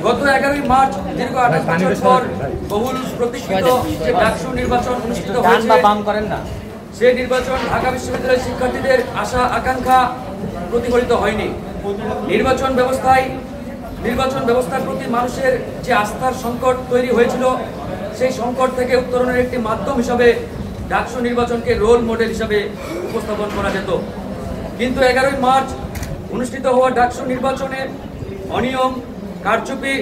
গত 11ই মার্চ দীর্ঘ 28 বছর পর বহুল প্রতীক্ষিত যে ডাকসু নির্বাচন অনুষ্ঠিত হয়েছে, সেই নির্বাচন ঢাকা বিশ্ববিদ্যালয়ের শিক্ষার্থীদের আশা আকাঙ্ক্ষা প্রতিফলিত হয়নি। নির্বাচন ব্যবস্থার প্রতি মানুষের যে আস্থার সংকট তৈরি হয়েছিল, সেই সংকট থেকে উত্তরণের একটি মাধ্যম হিসাবে ডাকসু নির্বাচনকে রোল মডেল হিসাবে উপস্থাপন করা যেত। কিন্তু 11ই মার্চ অনুষ্ঠিত হওয়া ডাকসু নির্বাচনে অনিয়ম, কারচুপি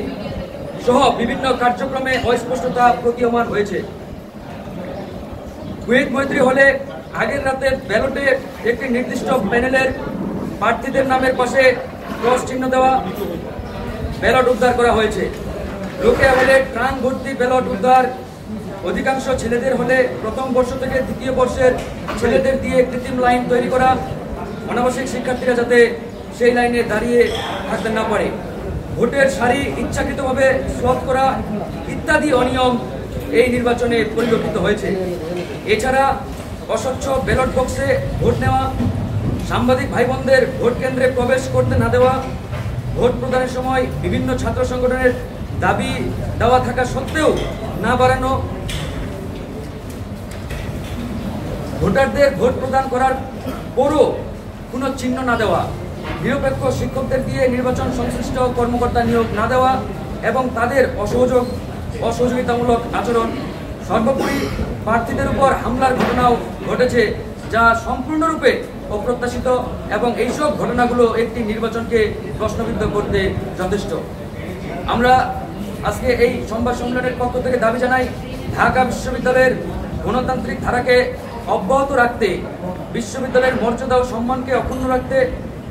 সহ বিভিন্ন কার্যক্রমে অস্পষ্টতা প্রতীয়মান হয়েছে। কুয়েত মৈত্রী হলে আগের রাতে ব্যালটে একটি নির্দিষ্ট প্যানেলের প্রার্থীদের নামের পাশে ক্রস চিহ্ন দেওয়া ব্যালট উদ্ধার করা হয়েছে। লোকেয়া হলে ট্রাঙ্ক ভর্তি ব্যালট উদ্ধার, অধিকাংশ ছেলেদের হলে প্রথম বর্ষ থেকে দ্বিতীয় বর্ষের ছেলেদের দিয়ে কৃত্রিম লাইন তৈরি করা, অনাবাসিক শিক্ষার্থীরা যাতে সেই লাইনে দাঁড়িয়ে থাকতে না পারে, ভোটের সারি ইচ্ছাকৃতভাবে স্লথ করা ইত্যাদি অনিয়ম এই নির্বাচনে পরিলক্ষিত হয়েছে। এছাড়া অস্বচ্ছ ব্যালট বক্সে ভোট নেওয়া, সাংবাদিক ভাই বোনদের ভোট কেন্দ্রে প্রবেশ করতে না দেওয়া, ভোট প্রদানের সময় বিভিন্ন ছাত্র সংগঠনের দাবি দেওয়া থাকা সত্ত্বেও না বাড়ানো, ভোটারদের ভোট প্রদান করার পরও কোনো চিহ্ন না দেওয়া, নিরপেক্ষ শিক্ষকদের দিয়ে নির্বাচন সংশ্লিষ্ট কর্মকর্তা নিয়োগ না দেওয়া এবং তাদের অসহযোগিতামূলক আচরণ, সর্বোপরি প্রার্থীদের উপর হামলার ঘটনাও ঘটেছে, যা সম্পূর্ণরূপে অপ্রত্যাশিত এবং এইসব ঘটনাগুলো একটি নির্বাচনকে প্রশ্নবিদ্ধ করতে যথেষ্ট। আমরা আজকে এই সংবাদ সম্মেলনের পক্ষ থেকে দাবি জানাই, ঢাকা বিশ্ববিদ্যালয়ের গণতান্ত্রিক ধারাকে অব্যাহত রাখতে, বিশ্ববিদ্যালয়ের মর্যাদা ও সম্মানকে অক্ষুণ্ণ রাখতে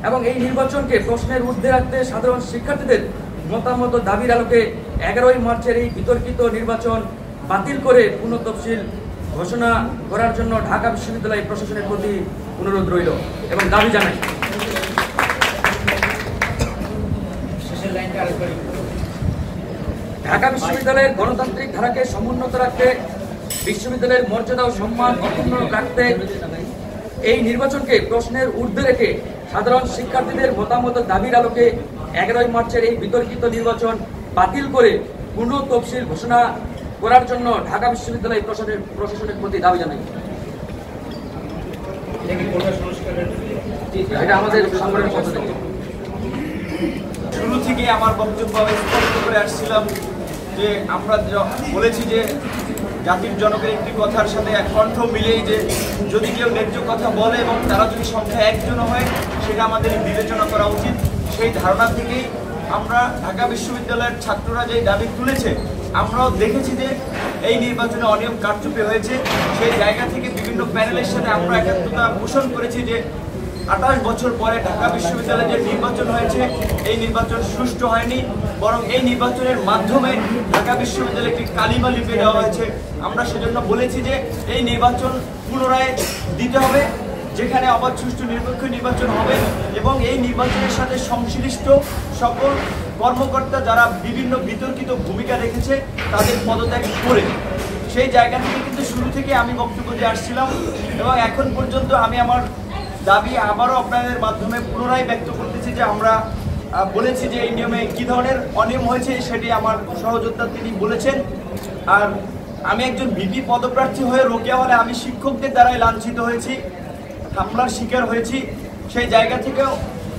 এবং এই নির্বাচনকে প্রশ্নের ঊর্ধ্বে রাখতে সাধারণ শিক্ষার্থীদের মতামত দাবির আলোকে 11ই মার্চের এই বিতর্কিত নির্বাচন বাতিল করে পুনঃ তফসিল ঘোষণা করার জন্য ঢাকা বিশ্ববিদ্যালয় প্রশাসনের প্রতি অনুরোধ রইল এবং দাবি জানাই। ঢাকা বিশ্ববিদ্যালয়ের গণতান্ত্রিক ধারাকে সমুন্নত রাখতে, বিশ্ববিদ্যালয়ের মর্যাদা ও সম্মান অক্ষুণ্ণ রাখতে এই নির্বাচনকে প্রশ্নের ঊর্ধ্বে রেখে সাধারণ শিক্ষার্থীদের মতামত দাবির আলোকে 11ই মার্চের এই বিতর্কিত নির্বাচন বাতিল করে পুনঃ তফসিল ঘোষণা করার জন্য ঢাকা বিশ্ববিদ্যালয় প্রশাসনের প্রতি দাবি জানাই। এটা আমাদের সংগঠনের পক্ষ থেকে শুরু থেকে আমার বক্তব্য স্পষ্ট করে আসছিলাম যে আমরা বলেছি যে জাতির জনকের একটি কথার সাথে এক কণ্ঠ মিলেই যে যদি কেউ ন্যায্য কথা বলে এবং তারা যদি সংখ্যা একজনও হয়, সেটা আমাদের বিবেচনা করা উচিত। সেই ধারণা থেকেই আমরা ঢাকা বিশ্ববিদ্যালয়ের ছাত্ররা যে দাবি তুলেছে, আমরাও দেখেছি যে এই নির্বাচনে অনিয়ম কারচুপি হয়েছে। সেই জায়গা থেকে বিভিন্ন প্যানেলের সাথে আমরা একাত্মতা পোষণ করেছি যে 28 বছর পরে ঢাকা বিশ্ববিদ্যালয়ে যে নির্বাচন হয়েছে, এই নির্বাচন সুষ্ঠু হয়নি, বরং এই নির্বাচনের মাধ্যমে ঢাকা বিশ্ববিদ্যালয়ে একটি কালিমা লিপে দেওয়া হয়েছে। আমরা সেজন্য বলেছি যে এই নির্বাচন পুনরায় দিতে হবে, যেখানে অবাধ সুষ্ঠু নিরপেক্ষ নির্বাচন হবে এবং এই নির্বাচনের সাথে সংশ্লিষ্ট সকল কর্মকর্তা যারা বিভিন্ন বিতর্কিত ভূমিকা রেখেছে তাদের পদত্যাগ করে, সেই জায়গা থেকে কিন্তু শুরু থেকে আমি বক্তব্য দিয়ে আসছিলাম এবং এখন পর্যন্ত আমি আমার দাবি আবারও আপনাদের মাধ্যমে পুনরায় ব্যক্ত করতেছি যে আমরা বলেছি যে এই নিয়মে কী ধরনের অনিয়ম হয়েছে সেটি আমার সহযোদ্ধা তিনি বলেছেন। আর আমি একজন ভিপি পদপ্রার্থী হয়ে রোকেয়া হলে আমি শিক্ষকদের দ্বারাই লাঞ্ছিত হয়েছি, হামলার শিকার হয়েছি। সেই জায়গা থেকেও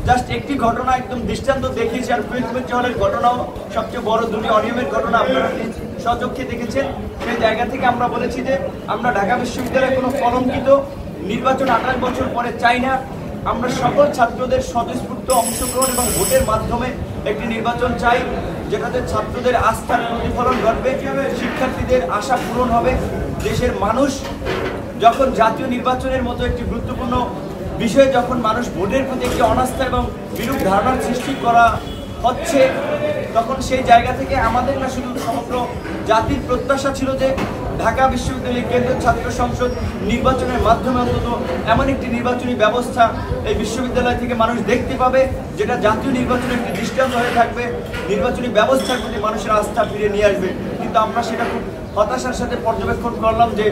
জাস্ট একটি ঘটনা একদম দৃষ্টান্ত দেখিয়েছি। আর কুয়েত মৈত্রী হলের ঘটনাও সবচেয়ে বড় দুটি অনিয়মের ঘটনা আপনারা স্বচক্ষে দেখেছেন। সেই জায়গা থেকে আমরা বলেছি যে আমরা ঢাকা বিশ্ববিদ্যালয়ে কোনো কলঙ্কিত নির্বাচন 28 বছর পরে চাই না। আমরা সকল ছাত্রদের স্বতঃস্ফূর্ত অংশগ্রহণ এবং ভোটের মাধ্যমে একটি নির্বাচন চাই, যেটাতে ছাত্রদের আস্থার প্রতিফলন ঘটবে, শিক্ষার্থীদের আশা পূরণ হবে। দেশের মানুষ যখন জাতীয় নির্বাচনের মতো একটি গুরুত্বপূর্ণ বিষয়ে যখন মানুষ ভোটের প্রতি একটি অনাস্থা এবং বিরূপ ধারণার সৃষ্টি করা হচ্ছে, তখন সেই জায়গা থেকে আমাদের না শুধু সমগ্র জাতির প্রত্যাশা ছিল যে ঢাকা বিশ্ববিদ্যালয়ের কেন্দ্রীয় ছাত্র সংসদ নির্বাচনের মাধ্যমে অন্তত এমন একটি নির্বাচনী ব্যবস্থা এই বিশ্ববিদ্যালয় থেকে মানুষ দেখতে পাবে, যেটা জাতীয় নির্বাচনের একটি দৃষ্টান্ত হয়ে থাকবে, নির্বাচনী ব্যবস্থার প্রতি মানুষের আস্থা ফিরে নিয়ে আসবে। কিন্তু আমরা সেটা খুব হতাশার সাথে পর্যবেক্ষণ করলাম যে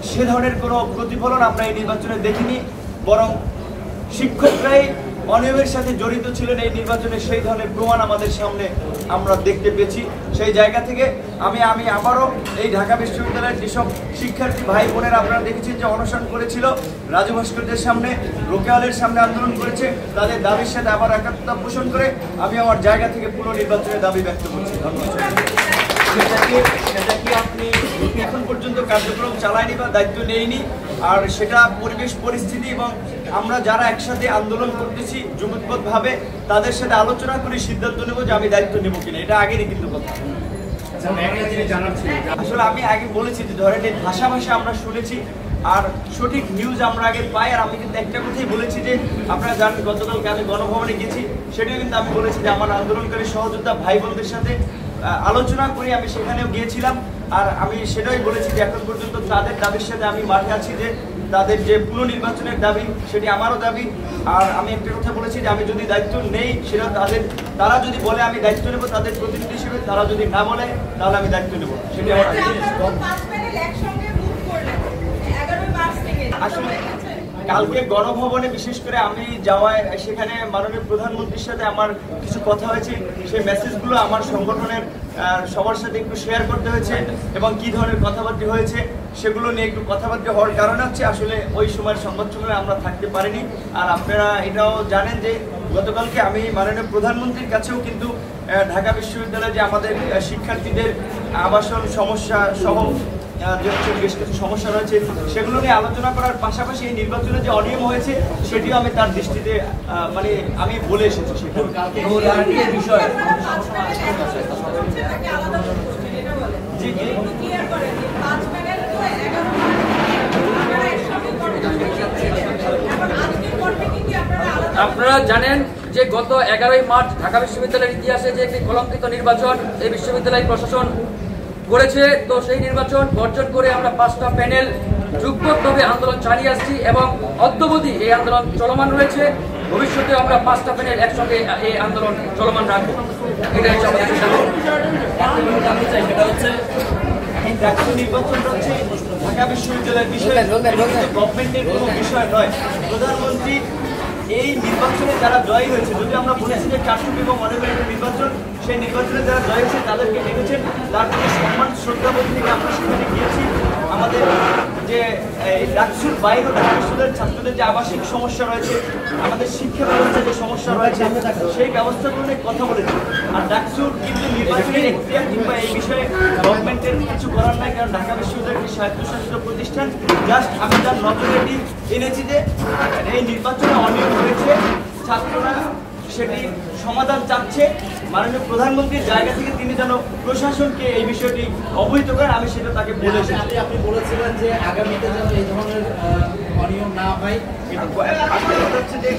সে ধরনের কোনো প্রতিফলন আমরা এই নির্বাচনে দেখিনি, বরং শিক্ষকরাই অনিয়মের সাথে জড়িত ছিলেন এই নির্বাচনে, সেই ধরনের প্রমাণ আমাদের সামনে আমরা দেখতে পেয়েছি। সেই জায়গা থেকে আমি আবারও এই ঢাকা বিশ্ববিদ্যালয়ের যেসব শিক্ষার্থী ভাই বোনেরা আপনারা দেখেছেন যে অনশন করেছিল, রাজু ভাস্কর্যের সামনে, রোকেয়ালের সামনে আন্দোলন করেছে, তাদের দাবির সাথে আবার একাত্মতা পোষণ করে আমি আমার জায়গা থেকে পুনর্নির্বাচনের দাবি ব্যক্ত করছি। ধন্যবাদ। সেটা কি আপনি এখন পর্যন্ত কার্যক্রম চালায়নি বা দায়িত্ব নেয়নি, আর সেটা পরিবেশ পরিস্থিতি এবং আমরা যারা একসাথে আন্দোলন করতেছি যুগপৎভাবে তাদের সাথে আলোচনা করে সিদ্ধান্ত নেব যে আমি দায়িত্ব নেব কিনা, এটা আগেরই কিন্তু কথা। আসলে আমি আগে বলেছি যে ধরেন এই ভাষা আমরা শুনেছি আর সঠিক নিউজ আমরা আগে পাই, আর আমি কিন্তু একটা কথাই বলেছি যে আপনারা জানেন গতকালকে আমি গণভবনে গেছি, সেটাও কিন্তু আমি বলেছি যে আমার আন্দোলনকারী সহযোদ্ধা ভাই বোনদের সাথে আলোচনা করে আমি সেখানেও গিয়েছিলাম, আর আমি সেটাই বলেছি যে এখন পর্যন্ত তাদের দাবির সাথে আমি মাঠে আছি, যে তাদের যে পুনর্নির্বাচনের দাবি সেটি আমারও দাবি। আর আমি একটা কথা বলেছি যে আমি যদি দায়িত্ব নেই সেটা তারা যদি বলে আমি দায়িত্ব নেব তাদের প্রতিনিধি হিসেবে, তারা যদি না বলে তাহলে আমি দায়িত্ব নেব, সেটি আমার। আসলে কালকে গণভবনে বিশেষ করে আমি যাওয়ায় সেখানে মাননীয় প্রধানমন্ত্রীর সাথে আমার কিছু কথা হয়েছে, সেই মেসেজগুলো আমার সংগঠনের সবার সাথে একটু শেয়ার করতে হয়েছে এবং কি ধরনের কথাবার্তা হয়েছে সেগুলো নিয়ে একটু কথাবার্তা হওয়ার কারণ হচ্ছে আসলে ওই সময়ের সংবাদ সম্মেলনে আমরা থাকতে পারিনি। আর আপনারা এটাও জানেন যে গতকালকে আমি মাননীয় প্রধানমন্ত্রীর কাছেও কিন্তু ঢাকা বিশ্ববিদ্যালয়ে যে আমাদের শিক্ষার্থীদের আবাসন সমস্যা সহ যে হচ্ছে বেশ কিছু সমস্যা রয়েছে সেগুলো নিয়ে আলোচনা করার পাশাপাশি এই নির্বাচনে যে অনিয়ম হয়েছে সেটিও আমি তার দৃষ্টিতে মানে আমি বলে এসেছি সেখানে। আপনারা জানেন যে গত 11ই মার্চ ঢাকা বিশ্ববিদ্যালয়ের ইতিহাসে যে একটি কলঙ্কিত নির্বাচন এই বিশ্ববিদ্যালয় প্রশাসন করেছে, তো সেই নির্বাচন বর্জন করে আমরা 5টা প্যানেল যুগপৎভাবে আন্দোলন চালিয়ে আসছি এবং অদ্যাবধি এই আন্দোলন চলমান রয়েছে। ভবিষ্যতে আমরা 5টা প্যানেল একসঙ্গে এই আন্দোলন চলমান রাখবো। এটা হচ্ছে আমাদের নির্বাচনটা হচ্ছে ঢাকা বিশ্ববিদ্যালয়ের বিষয়, গভর্নমেন্টের কোনো বিষয় নয়। প্রধানমন্ত্রী এই নির্বাচনে যারা জয়ী হয়েছে, যদি আমরা বলেছি যে কারচুপি এবং অনিয়মের নির্বাচন, সেই নির্বাচনে যারা জয়ী হয়েছে তাদেরকে ডেকেছেন, তার প্রতি সম্মান শ্রদ্ধাবোধ থেকে আমরা সেখানে গিয়েছি। আমাদের যে ডাকসুর বাইরে ঢাকা বিশ্ববিদ্যালয়ের ছাত্রদের যে আবাসিক সমস্যা রয়েছে, আমাদের শিক্ষা ব্যবস্থার যে সমস্যা রয়েছে সেই ব্যবস্থাগুলো নিয়ে কথা বলেছি। আর ডাকসুর কিন্তু নির্বাচনের এখতিয়ার কিংবা এই বিষয়ে গভর্নমেন্টের কিছু করার নাই, কারণ ঢাকা বিশ্ববিদ্যালয় একটি স্বায়ত্তশাসিত প্রতিষ্ঠান। জাস্ট আমি তার নজরে এনেছি যে এই নির্বাচনে অনিয়ম হয়েছে, ছাত্ররা সেটি সমাধান চাচ্ছে। মাননীয় প্রধানমন্ত্রীর জায়গা থেকে তিনি যেন প্রশাসনকে এই বিষয়টি অবহিত করেন, আমি সেটা তাকে বলেছি। আপনি বলেছিলেন যে আগামীতে যেন এই ধরনের অনিয়ম না হয়। আসলে হচ্ছে যে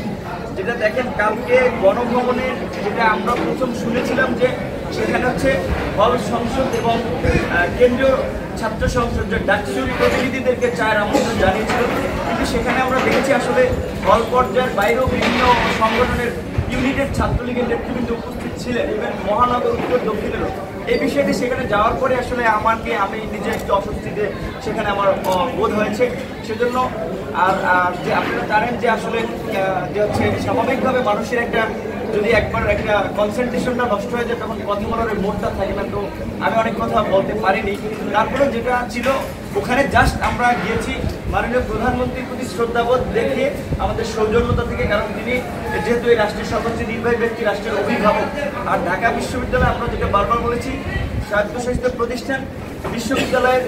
যেটা দেখেন কালকে গণভবনের যেটা আমরা প্রথম শুনেছিলাম যে সেখানে হচ্ছে হল সংসদ এবং কেন্দ্রীয় ছাত্র সংসদ যে ডাকসুর প্রতিনিধিদেরকে চায়ের আমন্ত্রণ জানিয়েছিল, কিন্তু সেখানে আমরা দেখেছি আসলে হল পর্যায়ের বাইরেও বিভিন্ন সংগঠনের ইউনিটের ছাত্রলীগের নেতৃবৃন্দ উপস্থিত ছিলেন, ইভেন মহানগর উত্তর দক্ষিণেরও। এই বিষয়টি সেখানে যাওয়ার পরে আসলে আমি নিজে একটু অস্বস্তিতে সেখানে আমার বোধ হয়েছে। সেজন্য আর যে আপনারা জানেন যে আসলে যে হচ্ছে স্বাভাবিকভাবে মানুষের একটা যদি একবার একটা কনসেন্ট্রেশনটা নষ্ট হয়ে যায় তখন কথা বলার মোডটা থাকে না, তো আমি অনেক কথা বলতে পারিনি। তারপরে যেটা ছিল ওখানে জাস্ট আমরা গিয়েছি মাননীয় প্রধানমন্ত্রীর প্রতি শ্রদ্ধাবোধ দেখে আমাদের সৌজন্যতা থেকে, কারণ তিনি যেহেতু এই রাষ্ট্রের সর্বোচ্চ নির্বাহী ব্যক্তি, রাষ্ট্রের অভিভাবক। আর ঢাকা বিশ্ববিদ্যালয় আমরা যেটা বারবার বলেছি স্বায়ত্তশাসিত প্রতিষ্ঠান, বিশ্ববিদ্যালয়ের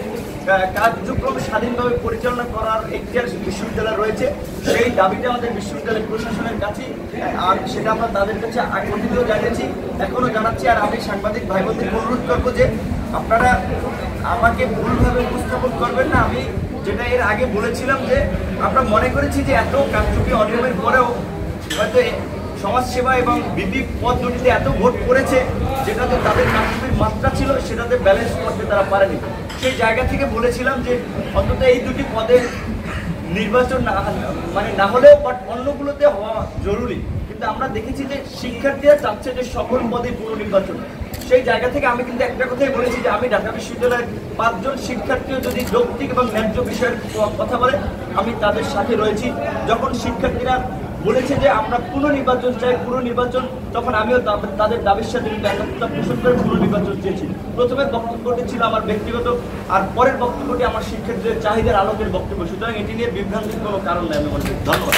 কার্যক্রম স্বাধীনভাবে পরিচালনা করার এখতিয়ার বিশ্ববিদ্যালয় রয়েছে, সেই দাবিটা আমাদের বিশ্ববিদ্যালয় প্রশাসনের কাছে, আর সেটা আমরা তাদের কাছে আগেও জানিয়েছি, এখনও জানাচ্ছি। আর আমি সাংবাদিক ভাই বোনদের অনুরোধ করবো যে আপনারা আমাকে ভুলভাবে উপস্থাপন করবেন না। আমি যেটা এর আগে বলেছিলাম যে আমরা মনে করেছি যে এত কারচুপি অনিয়মের পরেও হয়তো সমাজসেবা এবং বিপি পদ দুটিতে এত ভোট পড়েছে যেটাতে তাদের কারচুপির মাত্রা ছিল সেটাতে ব্যালেন্স করতে তারা পারেনি। সেই জায়গা থেকে বলেছিলাম যে অন্তত এই দুটি পদে নির্বাচন না হলেও বাট অন্যগুলোতে হওয়া জরুরি। কিন্তু আমরা দেখেছি যে শিক্ষার্থীরা চাচ্ছে যে সকল পদে পুনর্নির্বাচন। সেই জায়গা থেকে আমি কিন্তু একটা কথাই বলেছি যে আমি ঢাকা বিশ্ববিদ্যালয়ের 5 জন শিক্ষার্থীও যদি যৌক্তিক এবং ন্যায্য বিষয়ের কথা বলে আমি তাদের সাথে রয়েছি। যখন শিক্ষার্থীরা বলেছে যে আমরা পুনর্নির্বাচন চাই, পুনর্নির্বাচন। তখন আমিও তাদের দাবির সাথে কিন্তু একাত্মতা পোষণ করে পুনর্নির্বাচন চেয়েছি। প্রথমে বক্তব্যটি ছিল আমার ব্যক্তিগত, আর পরের বক্তব্যটি আমার শিক্ষার্থীদের চাহিদার আলোকের বক্তব্য। সুতরাং এটি নিয়ে বিভ্রান্তির কোনো কারণ নেই আমি মনে করি। ধন্যবাদ।